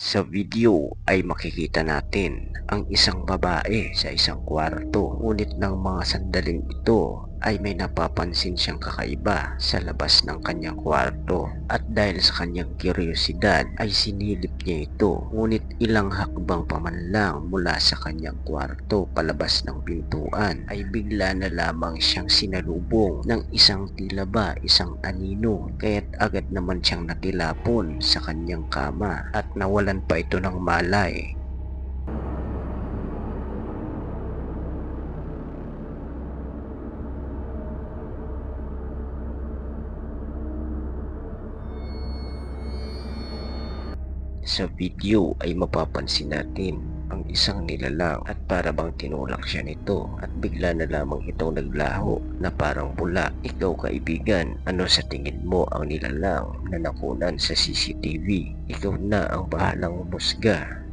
Sa video ay makikita natin ang isang babae sa isang kwarto, ngunit ng mga sandaling ito ay may napapansin siyang kakaiba sa labas ng kanyang kwarto, at dahil sa kanyang kuryosidad ay sinilip niya ito, ngunit ilang hakbang pa man lang mula sa kanyang kwarto palabas ng pintuan ay bigla na lamang siyang sinalubong ng isang tila ba isang anino, kaya't agad naman siyang natilapon sa kanyang kama at nawalan pa ito ng malay. Sa video ay mapapansin natin ang isang nilalang at para bang tinulak siya nito, at bigla na lamang itong naglaho na parang bula. Ikaw kaibigan, ano sa tingin mo ang nilalang na nakunan sa CCTV? Ikaw na ang bahalang humusga.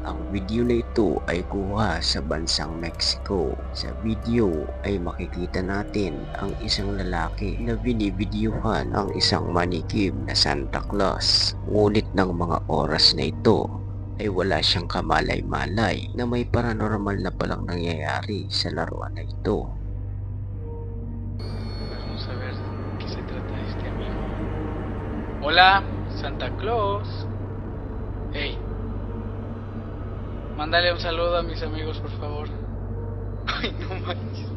Ang video na ito ay kuha sa bansang Mexico. Sa video ay makikita natin ang isang lalaki na binibidyuhan ang isang manikib na Santa Claus. Ngunit ng mga oras na ito ay wala siyang kamalay-malay na may paranormal na palang nangyayari sa laruan na ito. Vamos a ver qué se trata este amigo. Hola, Santa Claus. Hey, mándale un saludo a mis amigos, por favor. Ay, no manches.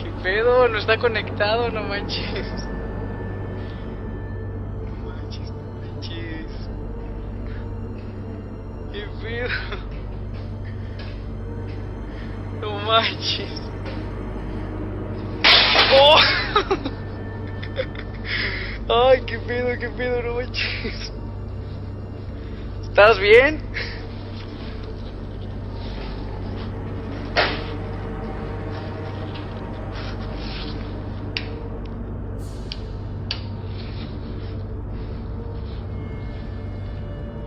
¿Qué pedo? No está conectado, no manches. No manches, no manches. ¿Qué pedo? No manches. ¡Oh! Ay, qué pedo, no manches. ¿Estás bien?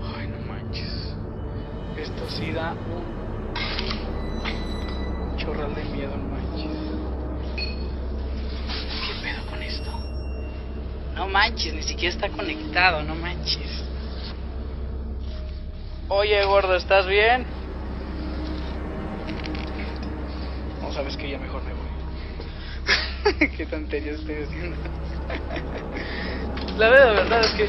Ay, no manches. Esto sí da un chorral de miedo, no manches. ¿Qué pedo con esto? No manches, ni siquiera está conectado, no manches. Oye, gordo, ¿estás bien? No, sabes que ya mejor me voy. Qué tontería estoy haciendo. La verdad es que...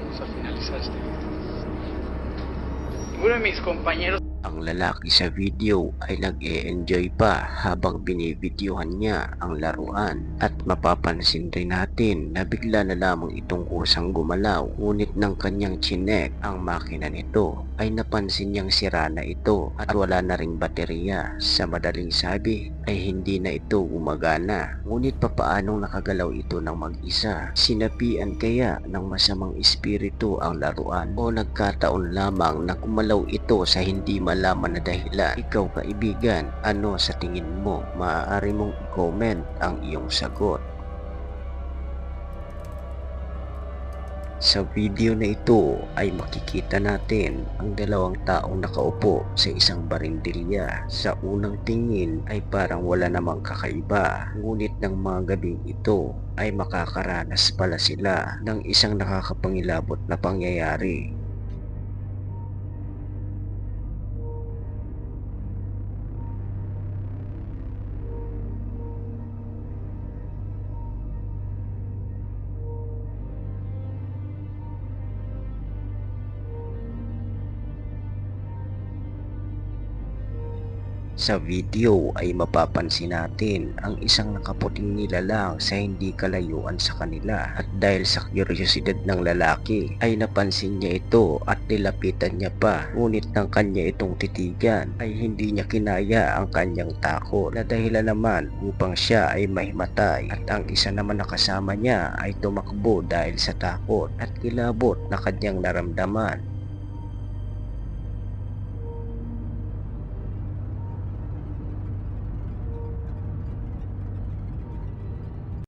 Vamos a finalizar este video. Uno de mis compañeros... Ang lalaki sa video ay nag-e-enjoy pa habang binibidyohan niya ang laruan, at mapapansin rin natin na bigla na lamang itong kusang gumalaw, ngunit ng kanyang chinek ang makina nito ay napansin niyang sira na ito at wala na ring baterya. Sa madaling sabi ay hindi na ito gumagana. Ngunit papaanong nakagalaw ito ng mag-isa? Sinapian kaya ng masamang espiritu ang laruan, o nagkataon lamang na gumalaw ito sa hindi malaman na dahilan? Ikaw kaibigan, ano sa tingin mo? Maaari mong i-comment ang iyong sagot. Sa video na ito ay makikita natin ang dalawang taong nakaupo sa isang barindilya. Sa unang tingin ay parang wala namang kakaiba, ngunit ng mga gabing ito ay makakaranas pala sila ng isang nakakapangilabot na pangyayari. Sa video ay mapapansin natin ang isang nakaputing nilalang sa hindi kalayuan sa kanila, at dahil sa kuryosidad ng lalaki ay napansin niya ito at nilapitan niya pa, ngunit nang kanya itong titigan ay hindi niya kinaya ang kanyang takot, na dahilan naman upang siya ay mahimatay, at ang isa naman na kasama niya ay tumakbo dahil sa takot at kilabot na kanyang naramdaman.